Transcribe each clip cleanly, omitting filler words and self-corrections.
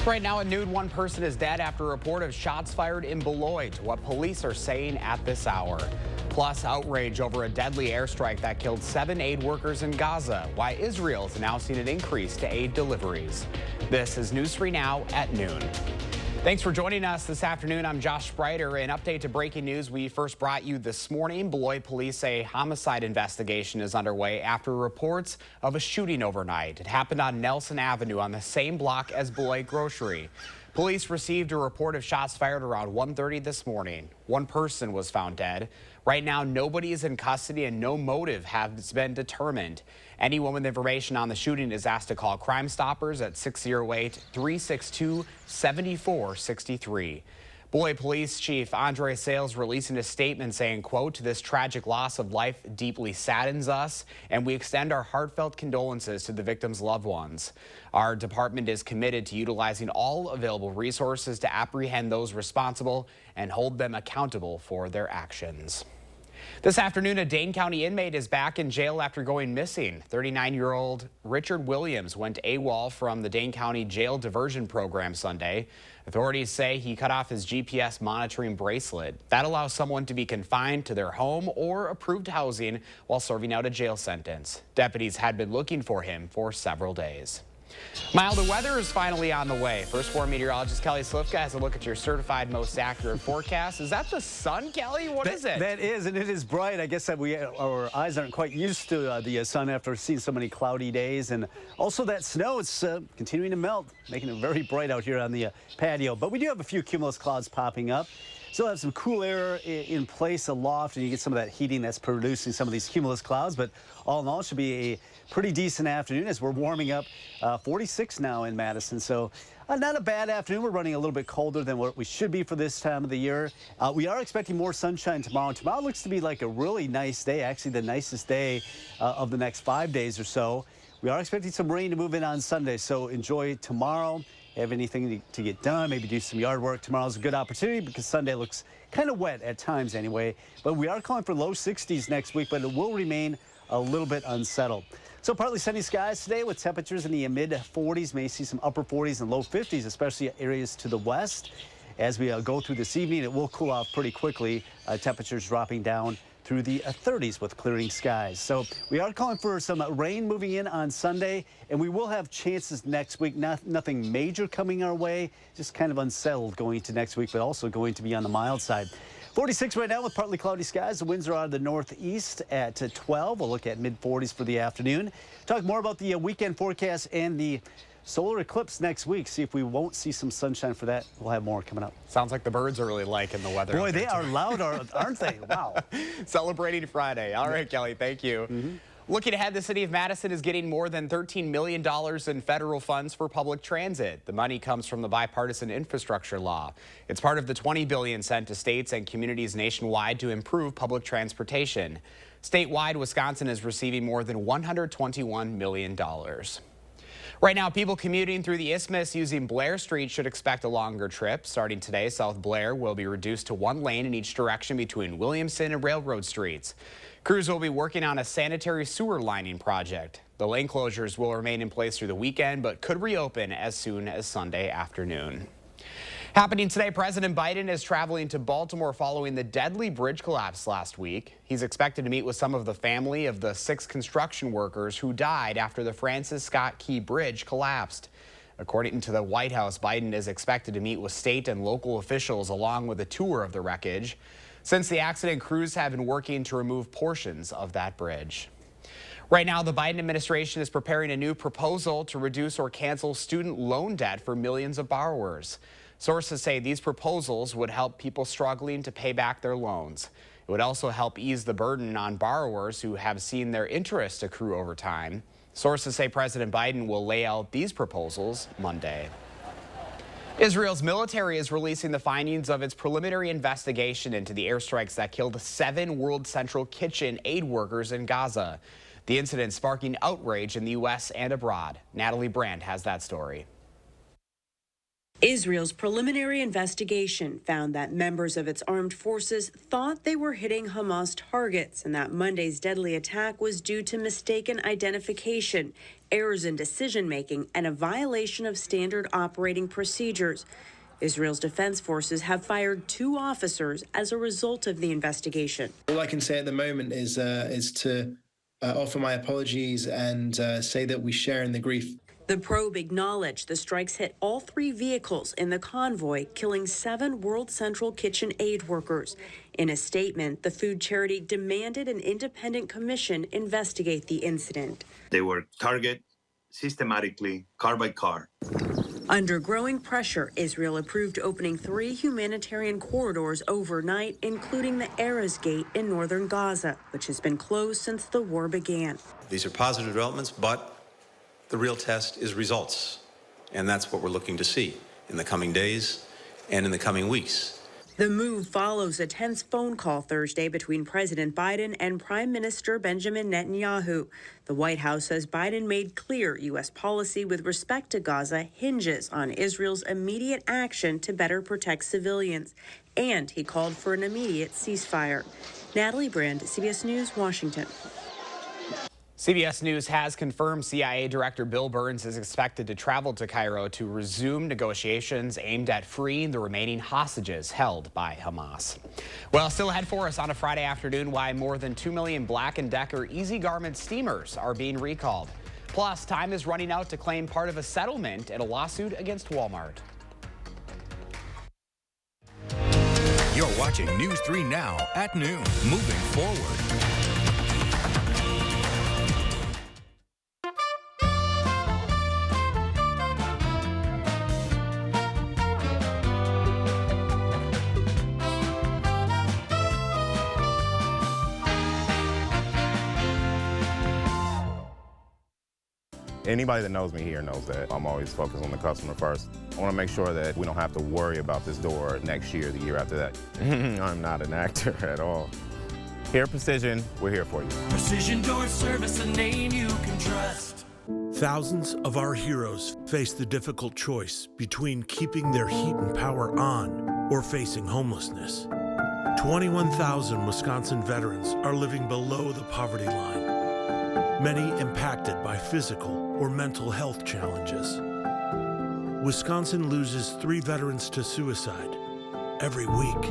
Right now at noon, one person is dead after a report of shots fired in Beloit, what police are saying at this hour. Plus, outrage over a deadly airstrike that killed 7 aid workers in Gaza, why Israel is announcing an increase to aid deliveries. This is News 3 Now at noon. Thanks for joining us this afternoon. I'm Josh Spreiter. An update to breaking news we first brought you this morning. Beloit police say a homicide investigation is underway after reports of a shooting overnight. It happened on Nelson Avenue on the same block as Beloit Grocery. Police received a report of shots fired around 1:30 this morning. One person was found dead. Right now, nobody is in custody and no motive has been determined. Anyone with information on the shooting is asked to call Crime Stoppers at 608-362-7463. Beloit Police Chief Andre Sales releasing a statement saying, quote, "This tragic loss of life deeply saddens us, and we extend our heartfelt condolences to the victims' loved ones. Our department is committed to utilizing all available resources to apprehend those responsible and hold them accountable for their actions." This afternoon, a Dane County inmate is back in jail after going missing. 39-year-old Richard Williams went AWOL from the Dane County Jail Diversion Program Sunday. Authorities say he cut off his GPS monitoring bracelet. That allows someone to be confined to their home or approved housing while serving out a jail sentence. Deputies had been looking for him for several days. Milder weather is finally on the way. First Four meteorologist Kelly Slifka has a look at your certified most accurate forecast. Is that the sun, Kelly? What is it? That is, and it is bright. I guess that our eyes aren't quite used to the sun after seeing so many cloudy days. And also that snow is continuing to melt, making it very bright out here on the patio. But we do have a few cumulus clouds popping up. Still have some cool air in place aloft, and you get some of that heating that's producing some of these cumulus clouds. But all in all, it should be a pretty decent afternoon as we're warming up. 46 now in Madison, so not a bad afternoon. We're running a little bit colder than what we should be for this time of the year. We are expecting more sunshine tomorrow. Tomorrow looks to be like a really nice day, actually the nicest day of the next 5 days or so. We are expecting some rain to move in on Sunday, so enjoy tomorrow. Have anything to get done, maybe do some yard work. Tomorrow's a good opportunity because Sunday looks kind of wet at times anyway. But we are calling for low 60s next week, but it will remain a little bit unsettled. So partly sunny skies today with temperatures in the mid-40s, may see some upper 40s and low 50s, especially areas to the west. As we go through this evening, it will cool off pretty quickly. Temperatures dropping down through the 30s with clearing skies. So we are calling for some rain moving in on Sunday, and we will have chances next week. Nothing major coming our way, just kind of unsettled going into next week, but also going to be on the mild side. 46 right now with partly cloudy skies. The winds are out of the northeast at 12. We'll look at mid-40s for the afternoon. Talk more about the weekend forecast and the solar eclipse next week. See if we won't see some sunshine for that. We'll have more coming up. Sounds like the birds are really liking the weather. Boy, they are loud, aren't they? Wow. Celebrating Friday. All right, Kelly, thank you. Looking ahead, the city of Madison is getting more than $13 million in federal funds for public transit. The money comes from the bipartisan infrastructure law. It's part of the $20 billion sent to states and communities nationwide to improve public transportation. Statewide, Wisconsin is receiving more than $121 million. Right now, people commuting through the Isthmus using Blair Street should expect a longer trip. Starting today, South Blair will be reduced to one lane in each direction between Williamson and Railroad Streets. Crews will be working on a sanitary sewer lining project. The lane closures will remain in place through the weekend, but could reopen as soon as Sunday afternoon. Happening today, President Biden is traveling to Baltimore following the deadly bridge collapse last week. He's expected to meet with some of the family of the 6 construction workers who died after the Francis Scott Key Bridge collapsed. According to the White House, Biden is expected to meet with state and local officials along with a tour of the wreckage. Since the accident, crews have been working to remove portions of that bridge. Right now, the Biden administration is preparing a new proposal to reduce or cancel student loan debt for millions of borrowers. Sources say these proposals would help people struggling to pay back their loans. It would also help ease the burden on borrowers who have seen their interest accrue over time. Sources say President Biden will lay out these proposals Monday. Israel's military is releasing the findings of its preliminary investigation into the airstrikes that killed 7 World Central Kitchen aid workers in Gaza. The incident sparking outrage in the U.S. and abroad. Natalie Brand has that story. Israel's preliminary investigation found that members of its armed forces thought they were hitting Hamas targets and that Monday's deadly attack was due to mistaken identification, errors in decision-making, and a violation of standard operating procedures. Israel's defense forces have fired 2 officers as a result of the investigation. All I can say at the moment is to offer my apologies and say that we share in the grief. The probe acknowledged the strikes hit all 3 vehicles in the convoy, killing 7 World Central Kitchen aid workers. In a statement, the food charity demanded an independent commission investigate the incident. They were targeted systematically, car by car. Under growing pressure, Israel approved opening 3 humanitarian corridors overnight, including the Erez Gate in northern Gaza, which has been closed since the war began. These are positive developments, but the real test is results. And that's what we're looking to see in the coming days and in the coming weeks. The move follows a tense phone call Thursday between President Biden and Prime Minister Benjamin Netanyahu. The White House says Biden made clear U.S. policy with respect to Gaza hinges on Israel's immediate action to better protect civilians, and he called for an immediate ceasefire. Natalie Brand, CBS News, Washington. CBS News has confirmed CIA Director Bill Burns is expected to travel to Cairo to resume negotiations aimed at freeing the remaining hostages held by Hamas. Well, still ahead for us on a Friday afternoon, why more than 2 million Black & Decker Easy Garment steamers are being recalled. Plus, time is running out to claim part of a settlement at a lawsuit against Walmart. You're watching News 3 Now at noon. Moving forward. Anybody that knows me here knows that I'm always focused on the customer first. I want to make sure that we don't have to worry about this door next year, the year after that. I'm not an actor at all. Here, Precision, we're here for you. Precision Door Service, a name you can trust. Thousands of our heroes face the difficult choice between keeping their heat and power on or facing homelessness. 21,000 Wisconsin veterans are living below the poverty line, many impacted by physical or mental health challenges. Wisconsin loses 3 veterans to suicide every week.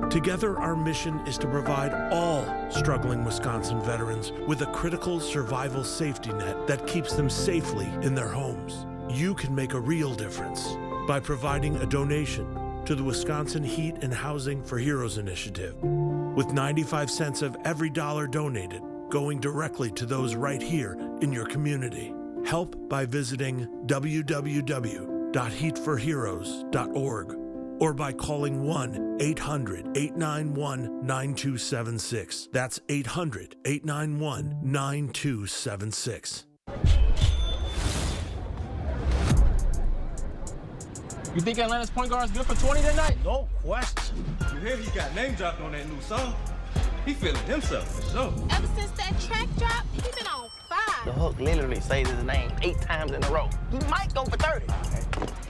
Together, our mission is to provide all struggling Wisconsin veterans with a critical survival safety net that keeps them safely in their homes. You can make a real difference by providing a donation to the Wisconsin Heat and Housing for Heroes initiative, with 95 cents of every dollar donated going directly to those right here in your community. Help by visiting www.heatforheroes.org or by calling 1-800-891-9276. That's 800-891-9276. You think Atlanta's point guard is good for 20 tonight? No question. You hear he got name dropped on that new song? He feeling himself for sure. Ever since that track drop, he been on fire. The hook literally says his name 8 times in a row. He might go for 30.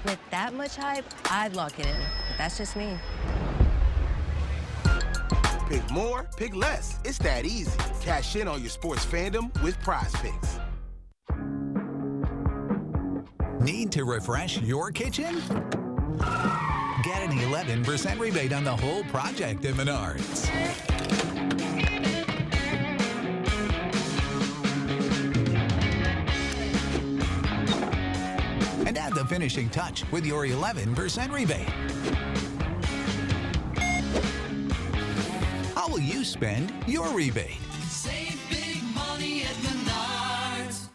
With that much hype, I'd lock it in. But that's just me. Pick more, pick less. It's that easy. Cash in on your sports fandom with Prize Picks. Need to refresh your kitchen? Get an 11% rebate on the whole project at Menards. And add the finishing touch with your 11% rebate. How will you spend your rebate? Save big money at Menards.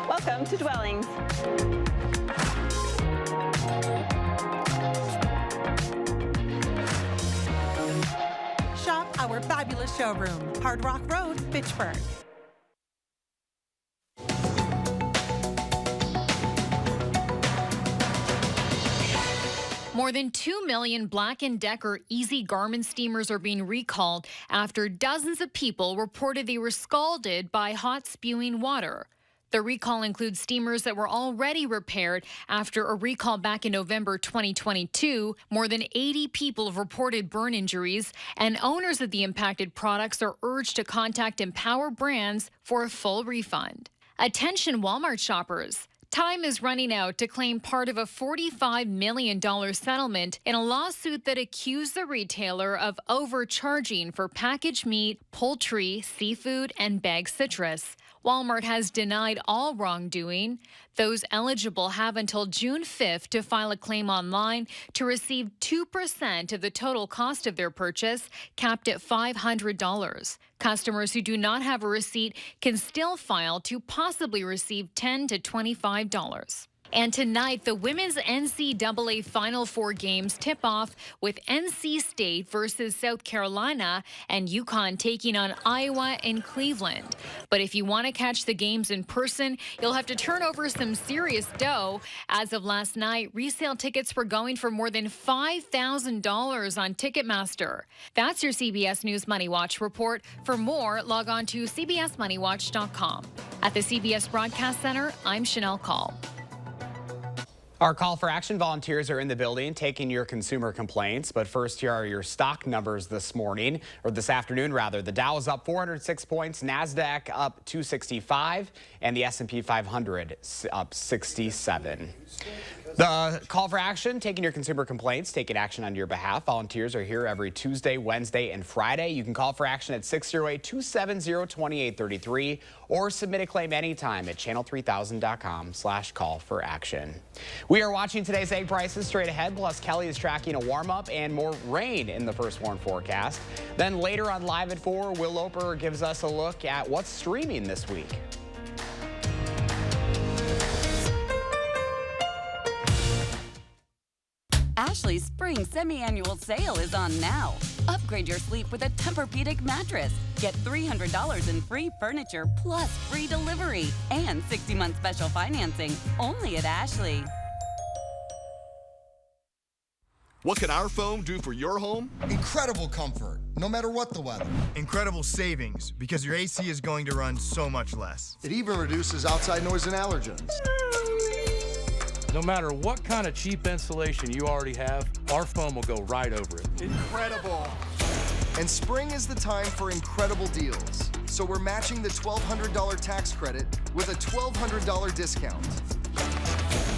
Welcome to Dwellings. Shop our fabulous showroom, Hard Rock Road, Fitchburg. More than 2 million Black & Decker Easy Garment steamers are being recalled after dozens of people reported they were scalded by hot spewing water. The recall includes steamers that were already repaired after a recall back in November 2022. More than 80 people have reported burn injuries, and owners of the impacted products are urged to contact Empower Brands for a full refund. Attention Walmart shoppers. Time is running out to claim part of a $45 million settlement in a lawsuit that accused the retailer of overcharging for packaged meat, poultry, seafood, and bagged citrus. Walmart has denied all wrongdoing. Those eligible have until June 5th to file a claim online to receive 2% of the total cost of their purchase, capped at $500. Customers who do not have a receipt can still file to possibly receive $10 to $25. And tonight, the women's NCAA Final Four games tip off with NC State versus South Carolina and UConn taking on Iowa and Cleveland. But if you want to catch the games in person, you'll have to turn over some serious dough. As of last night, resale tickets were going for more than $5,000 on Ticketmaster. That's your CBS News Money Watch report. For more, log on to cbsmoneywatch.com. At the CBS Broadcast Center, I'm Chanel Call. Our call for action volunteers are in the building taking your consumer complaints. But first, here are your stock numbers this morning, or this afternoon rather. The Dow is up 406 points, NASDAQ up 265, and the S&P 500 up 67. The call for action, taking your consumer complaints, taking action on your behalf. Volunteers are here every Tuesday, Wednesday, and Friday. You can call for action at 608-270-2833 or submit a claim anytime at channel3000.com/call-for-action. We are watching today's egg prices straight ahead, plus Kelly is tracking a warm-up and more rain in the first warn forecast. Then later on Live at 4, Will Loper gives us a look at what's streaming this week. Ashley's spring semi-annual sale is on now. Upgrade your sleep with a Tempur-Pedic mattress. Get $300 in free furniture plus free delivery and 60-month special financing only at Ashley. What can our foam do for your home? Incredible comfort, no matter what the weather. Incredible savings, because your AC is going to run so much less. It even reduces outside noise and allergens. No matter what kind of cheap insulation you already have, our foam will go right over it. Incredible. And spring is the time for incredible deals. So we're matching the $1,200 tax credit with a $1,200 discount.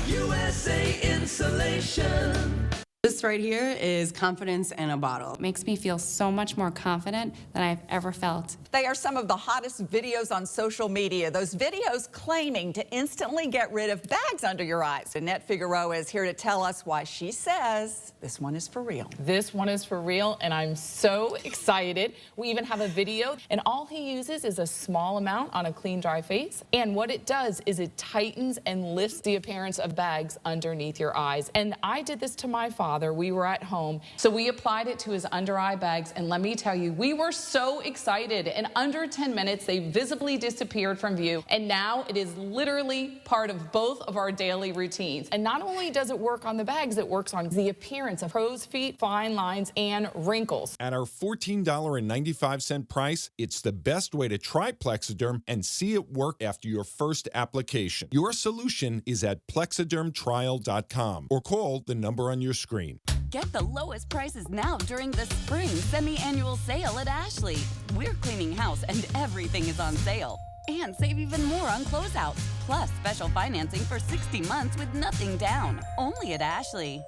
USA Insulation. This right here is confidence in a bottle. It makes me feel so much more confident than I've ever felt. They are some of the hottest videos on social media. Those videos claiming to instantly get rid of bags under your eyes. Annette Figueroa is here to tell us why she says this one is for real. This one is for real, and I'm so excited. We even have a video, and all he uses is a small amount on a clean, dry face. And what it does is it tightens and lifts the appearance of bags underneath your eyes. And I did this to my father. We were at home, so we applied it to his under eye bags, and let me tell you, we were so excited. In under 10 minutes, they visibly disappeared from view, and now it is literally part of both of our daily routines. And not only does it work on the bags, it works on the appearance of crow's feet, fine lines, and wrinkles. At our $14.95 price, it's the best way to try Plexiderm and see it work after your first application. Your solution is at plexidermtrial.com or call the number on your screen. Get the lowest prices now during the spring semi-annual sale at Ashley. We're cleaning house and everything is on sale. And save even more on closeouts. Plus special financing for 60 months with nothing down. Only at Ashley.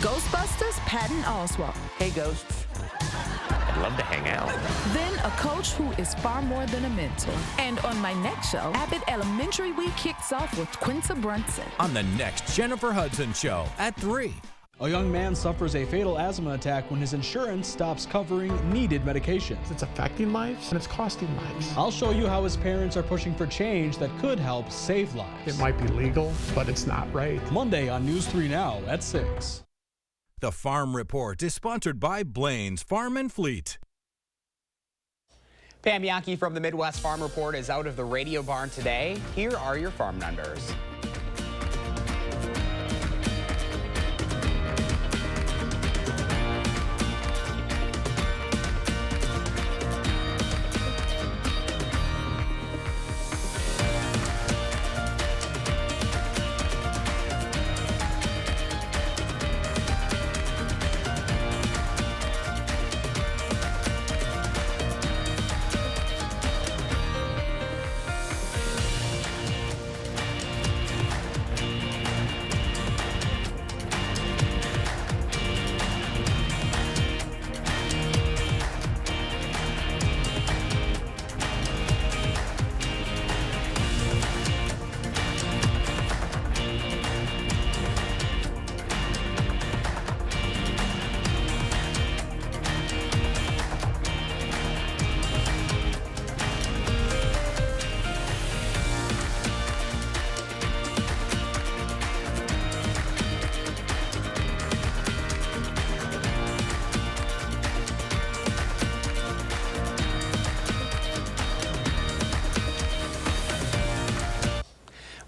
Ghostbusters, Patton Oswalt. Hey, Ghosts. I'd love to hang out. Then a coach who is far more than a mentor. And on my next show, Abbott Elementary Week kicks off with Quinta Brunson. On the next Jennifer Hudson Show at 3. A young man suffers a fatal asthma attack when his insurance stops covering needed medications. It's affecting lives and it's costing lives. I'll show you how his parents are pushing for change that could help save lives. It might be legal, but it's not right. Monday on News 3 Now at 6. The Farm Report is sponsored by Blaine's Farm and Fleet. Pam Yankee from the Midwest Farm Report is out of the radio barn today. Here are your farm numbers.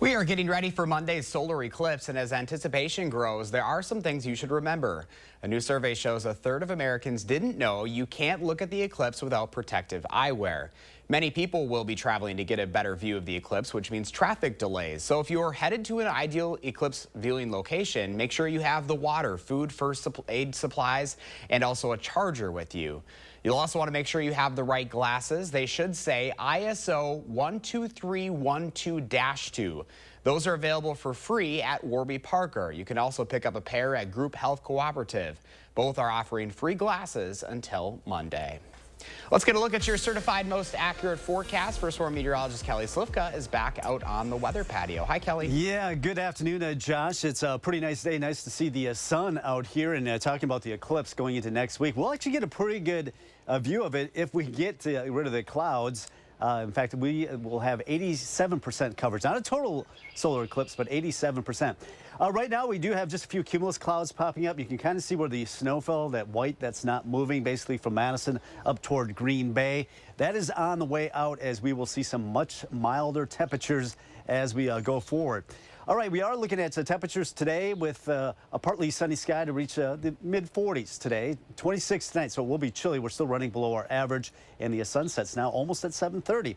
We are getting ready for Monday's solar eclipse, and as anticipation grows, there are some things you should remember. A new survey shows a third of Americans didn't know you can't look at the eclipse without protective eyewear. Many people will be traveling to get a better view of the eclipse, which means traffic delays. So if you're headed to an ideal eclipse viewing location, make sure you have the water, food, first aid supplies, and also a charger with you. You'll also want to make sure you have the right glasses. They should say ISO 12312-2. Those are available for free at Warby Parker. You can also pick up a pair at Group Health Cooperative. Both are offering free glasses until Monday. Let's get a look at your certified most accurate forecast. First Warm meteorologist Kelly Slivka is back out on the weather patio. Hi, Kelly. Yeah, good afternoon, Josh. It's a pretty nice day. Nice to see the sun out here, and talking about the eclipse going into next week. We'll actually get a pretty good view of it if we get rid of the clouds. In fact, we will have 87% coverage. Not a total solar eclipse, but 87%. Right now, we do have just a few cumulus clouds popping up. You can kind of see where the snow fell, that white that's not moving, basically from Madison up toward Green Bay. That is on the way out, as we will see some much milder temperatures as we go forward. All right, we are looking at temperatures today with a partly sunny sky to reach the mid-40s today, 26 tonight, so it will be chilly. We're still running below our average, and the sunset's now almost at 7:30. All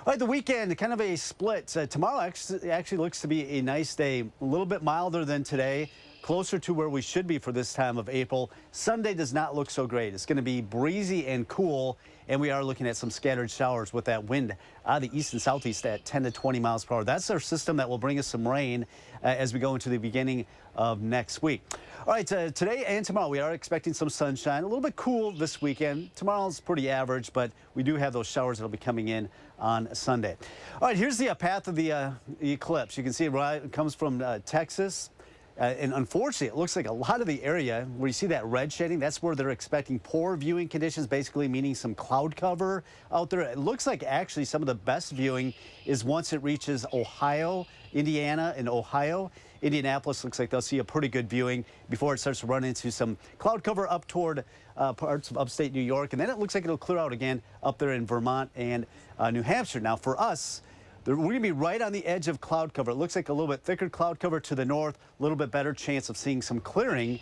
right, the weekend, kind of a split. Tomorrow actually looks to be a nice day, a little bit milder than today, closer to where we should be for this time of April. Sunday does not look so great. It's going to be breezy and cool, and we are looking at some scattered showers with that wind out of the east and southeast at 10 to 20 miles per hour. That's our system that will bring us some rain as we go into the beginning of next week. All right, today and tomorrow we are expecting some sunshine. A little bit cool this weekend. Tomorrow's pretty average, but we do have those showers that will be coming in on Sunday. All right, here's the path of the eclipse. You can see it comes from Texas. And unfortunately, it looks like a lot of the area where you see that red shading, that's where they're expecting poor viewing conditions, basically meaning some cloud cover out there. It looks like actually some of the best viewing is once it reaches Ohio, Indiana, and Ohio. Indianapolis looks like they'll see a pretty good viewing before it starts to run into some cloud cover up toward parts of upstate New York. And then it looks like it'll clear out again up there in Vermont and New Hampshire. Now, for us, we're going to be right on the edge of cloud cover. It looks like a little bit thicker cloud cover to the north, a little bit better chance of seeing some clearing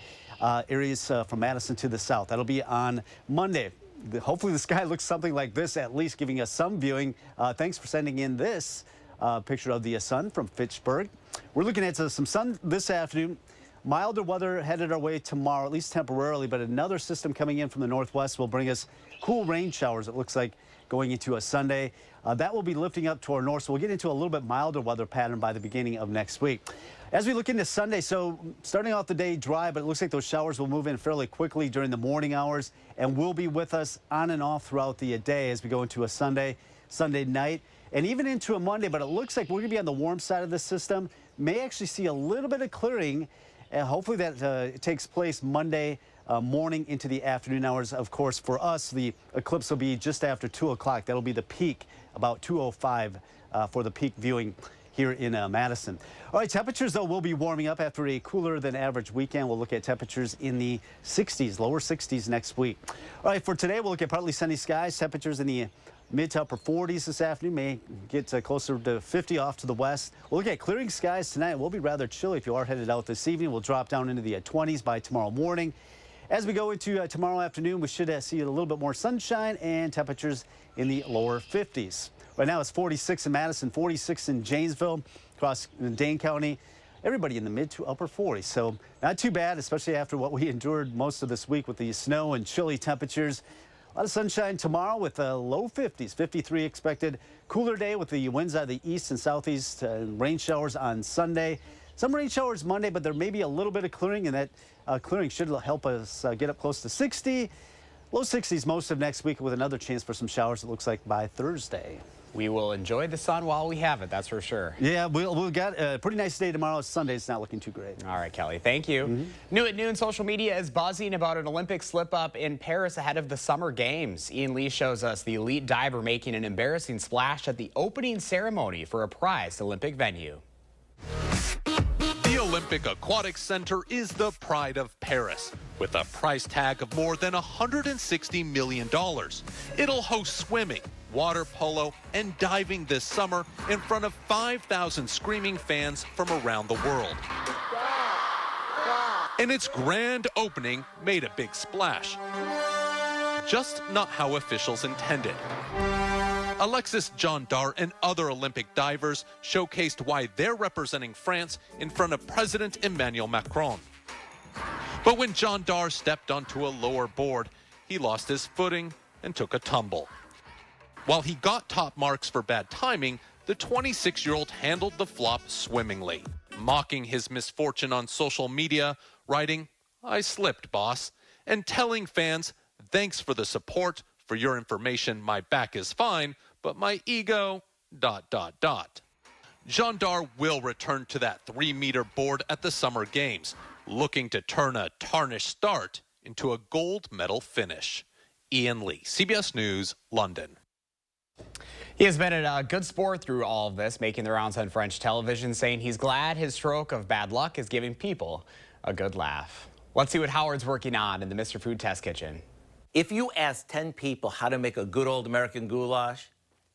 areas from Madison to the south. That'll be on Monday. Hopefully the sky looks something like this, at least giving us some viewing. Thanks for sending in this picture of the sun from Fitchburg. We're looking at some sun this afternoon. Milder weather headed our way tomorrow, at least temporarily, but another system coming in from the northwest will bring us cool rain showers, it looks like, going into a Sunday. That will be lifting up to our north, so we'll get into a little bit milder weather pattern by the beginning of next week. As we look into Sunday, so starting off the day dry, but it looks like those showers will move in fairly quickly during the morning hours and will be with us on and off throughout the day as we go into a Sunday night, and even into a Monday. But it looks like we're going to be on the warm side of the system. May actually see a little bit of clearing, and hopefully that takes place Monday morning into the afternoon hours. Of course, for us, the eclipse will be just after 2 o'clock. That'll be the peak, about 2:05 for the peak viewing here in Madison. All right, temperatures, though, will be warming up after a cooler than average weekend. We'll look at temperatures in the 60s, lower 60s next week. All right, for today, we'll look at partly sunny skies. Temperatures in the mid to upper 40s this afternoon, may get closer to 50 off to the west. We'll look at clearing skies tonight. It will be rather chilly if you are headed out this evening. We'll drop down into the 20s by tomorrow morning. As we go into tomorrow afternoon, we should see a little bit more sunshine and temperatures in the lower 50s. Right now it's 46 in Madison, 46 in Janesville, across Dane County. Everybody in the mid to upper 40s, so not too bad, especially after what we endured most of this week with the snow and chilly temperatures. A lot of sunshine tomorrow with low 50s, 53 expected. Cooler day with the winds out of the east and southeast, rain showers on Sunday. Some rain showers Monday, but there may be a little bit of clearing, and that clearing should help us get up close to 60. Low 60s most of next week with another chance for some showers, it looks like, by Thursday. We will enjoy the sun while we have it, that's for sure. Yeah, we'll get a pretty nice day tomorrow. Sunday's not looking too great. All right, Kelly, thank you. New at noon, social media is buzzing about an Olympic slip-up in Paris ahead of the Summer Games. Ian Lee shows us the elite diver making an embarrassing splash at the opening ceremony for a prized Olympic venue. The Olympic Aquatic Center is the pride of Paris, with a price tag of more than $160 million. It'll host swimming, water polo, and diving this summer in front of 5,000 screaming fans from around the world. And its grand opening made a big splash. Just not how officials intended. Alexis Jean Dart and other Olympic divers showcased why they're representing France in front of President Emmanuel Macron. But when Jean Dart stepped onto a lower board, he lost his footing and took a tumble. While he got top marks for bad timing, the 26-year-old handled the flop swimmingly, mocking his misfortune on social media, writing, "I slipped, boss," and telling fans, "Thanks for the support. For your information, my back is fine, but my ego, ... Jean Dart will return to that 3-meter board at the Summer Games, looking to turn a tarnished start into a gold medal finish. Ian Lee, CBS News, London. He has been a good sport through all of this, making the rounds on French television, saying he's glad his stroke of bad luck is giving people a good laugh. Let's see what Howard's working on in the Mr. Food Test Kitchen. If you ask 10 people how to make a good old American goulash,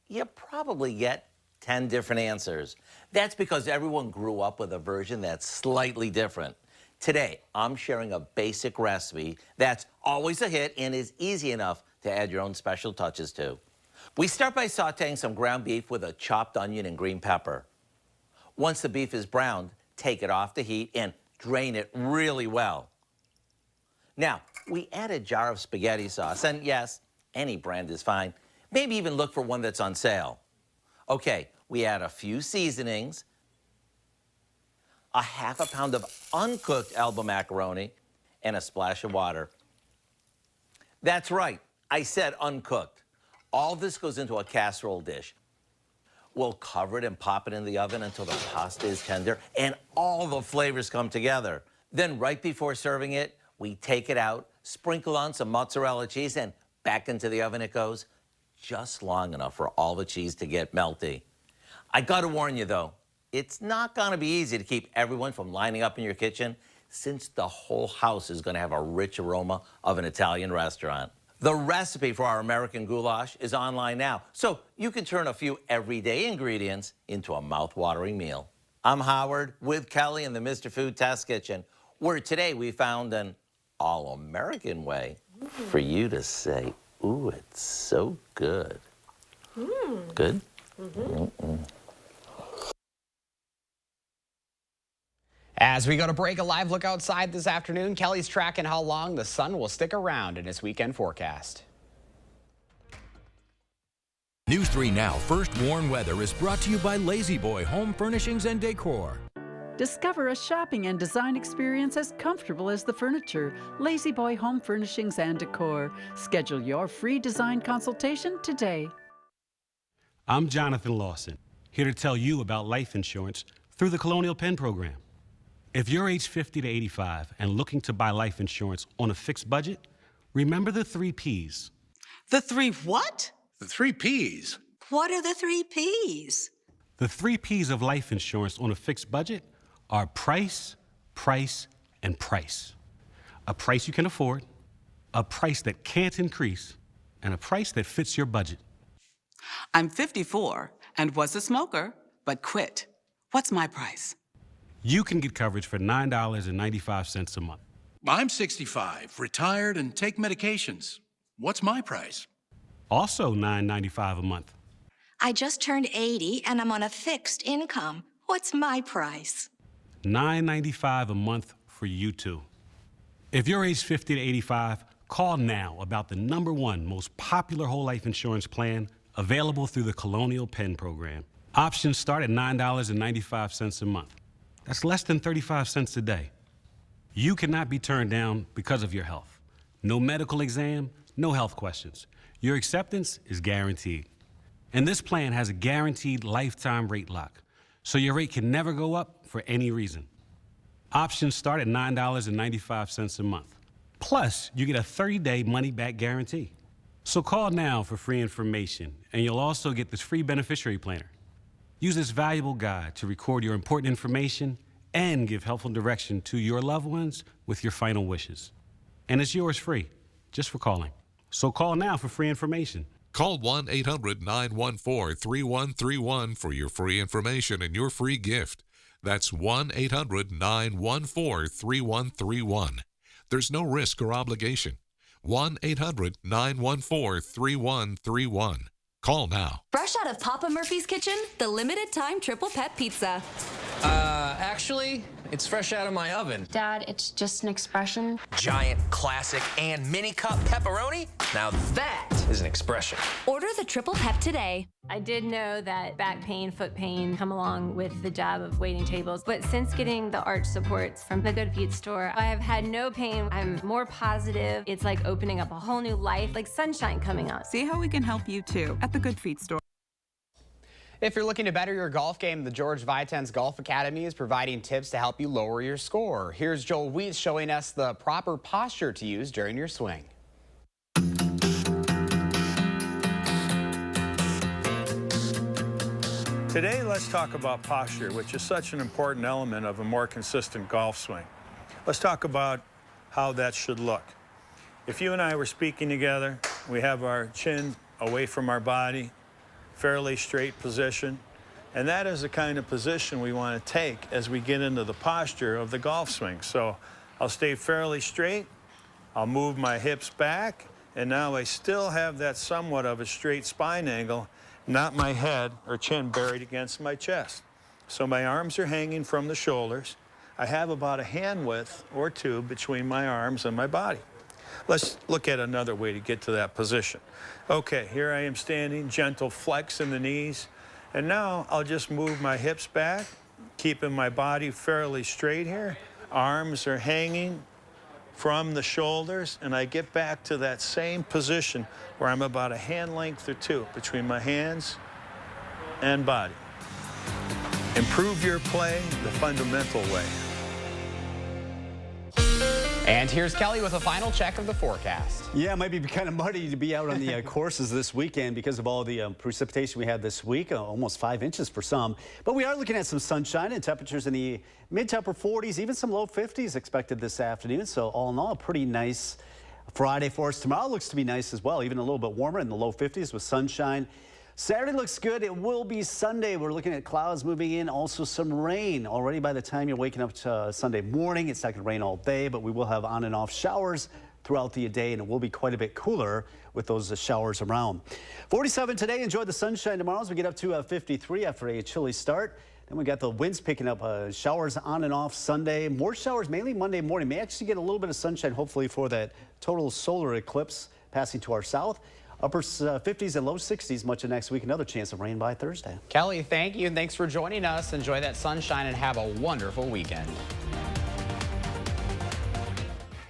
you probably get 10 different answers. That's because everyone grew up with a version that's slightly different. Today, I'm sharing a basic recipe that's always a hit and is easy enough to add your own special touches to. We start by sauteing some ground beef with a chopped onion and green pepper. Once the beef is browned, take it off the heat and drain it really well. Now, we add a jar of spaghetti sauce, and yes, any brand is fine. Maybe even look for one that's on sale. Okay, we add a few seasonings, a ½ pound of uncooked Elba macaroni, and a splash of water. That's right, I said uncooked. All this goes into a casserole dish. We'll cover it and pop it in the oven until the pasta is tender and all the flavors come together. Then right before serving it, we take it out, sprinkle on some mozzarella cheese, and back into the oven it goes, just long enough for all the cheese to get melty. I gotta warn you though, it's not gonna be easy to keep everyone from lining up in your kitchen since the whole house is gonna have a rich aroma of an Italian restaurant. The recipe for our American goulash is online now, so you can turn a few everyday ingredients into a mouth-watering meal. I'm Howard with Kelly in the Mr. Food Test Kitchen, where today we found an all-American way for you to say, ooh, it's so good. Good? As we go to break, a live look outside this afternoon. Kelly's tracking how long the sun will stick around in his weekend forecast. News 3 Now First Warn Weather is brought to you by Lazy Boy Home Furnishings and Decor. Discover a shopping and design experience as comfortable as the furniture. Lazy Boy Home Furnishings and Decor. Schedule your free design consultation today. I'm Jonathan Lawson, here to tell you about life insurance through the Colonial Penn program. If you're age 50 to 85 and looking to buy life insurance on a fixed budget, remember the 3 Ps. The 3 what? The 3 Ps. What are the 3 Ps? The 3 Ps of life insurance on a fixed budget are price, price, and price. A price you can afford, a price that can't increase, and a price that fits your budget. I'm 54 and was a smoker, but quit. What's my price? You can get coverage for $9.95 a month. I'm 65, retired, and take medications. What's my price? Also $9.95 a month. I just turned 80 and I'm on a fixed income. What's my price? $9.95 a month for you too. If you're age 50 to 85, call now about the #1 most popular whole life insurance plan available through the Colonial Penn program. Options start at $9.95 a month. That's less than 35 cents a day. You cannot be turned down because of your health. No medical exam, no health questions. Your acceptance is guaranteed. And this plan has a guaranteed lifetime rate lock, so your rate can never go up for any reason. Options start at $9.95 a month. Plus, you get a 30-day money-back guarantee. So call now for free information, and you'll also get this free beneficiary planner. Use this valuable guide to record your important information and give helpful direction to your loved ones with your final wishes. And it's yours free, just for calling. So call now for free information. Call 1-800-914-3131 for your free information and your free gift. That's 1-800-914-3131. There's no risk or obligation. 1-800-914-3131. Call now. Fresh out of Papa Murphy's kitchen, the limited time triple pet pizza. Actually, it's fresh out of my oven. Dad, it's just an expression. Giant, classic, and mini cup pepperoni? Now that is an expression. Order the triple pep today. I did know that back pain, foot pain come along with the job of waiting tables, but since getting the arch supports from the Good Feet store, I have had no pain. I'm more positive. It's like opening up a whole new life, like sunshine coming out. See how we can help you too at the Good Feet store. If you're looking to better your golf game, the George Vitens Golf Academy is providing tips to help you lower your score. Here's Joel Weitz showing us the proper posture to use during your swing. Today, let's talk about posture, which is such an important element of a more consistent golf swing. Let's talk about how that should look. If you and I were speaking together, we have our chin away from our body, fairly straight position, and that is the kind of position we want to take as we get into the posture of the golf swing. So I'll stay fairly straight, I'll move my hips back, and now I still have that somewhat of a straight spine angle, not my head or chin buried against my chest. So my arms are hanging from the shoulders. I have about a hand width or two between my arms and my body. Let's look at another way to get to that position. Okay, here I am standing, gentle flex in the knees. And now I'll just move my hips back, keeping my body fairly straight here. Arms are hanging from the shoulders, and I get back to that same position where I'm about a hand length or two between my hands and body. Improve your play the fundamental way. And here's Kelly with a final check of the forecast. Yeah, it might be kind of muddy to be out on the courses this weekend because of all the precipitation we had this week, almost 5 inches for some. But we are looking at some sunshine and temperatures in the mid to upper 40s, even some low 50s expected this afternoon. So all in all, a pretty nice Friday for us. Tomorrow looks to be nice as well, even a little bit warmer in the low 50s with sunshine. Saturday looks good. It will be Sunday. We're looking at clouds moving in, also some rain. Already by the time you're waking up to Sunday morning, it's not going to rain all day, but we will have on and off showers throughout the day, and it will be quite a bit cooler with those showers around. 47 today. Enjoy the sunshine tomorrow as we get up to 53 after a chilly start. Then we got the winds picking up, showers on and off Sunday. More showers mainly Monday morning. May actually get a little bit of sunshine, hopefully, for that total solar eclipse passing to our south. Upper 50s and low 60s much of next week. Another chance of rain by Thursday. Kelly, thank you, and thanks for joining us. Enjoy that sunshine and have a wonderful weekend.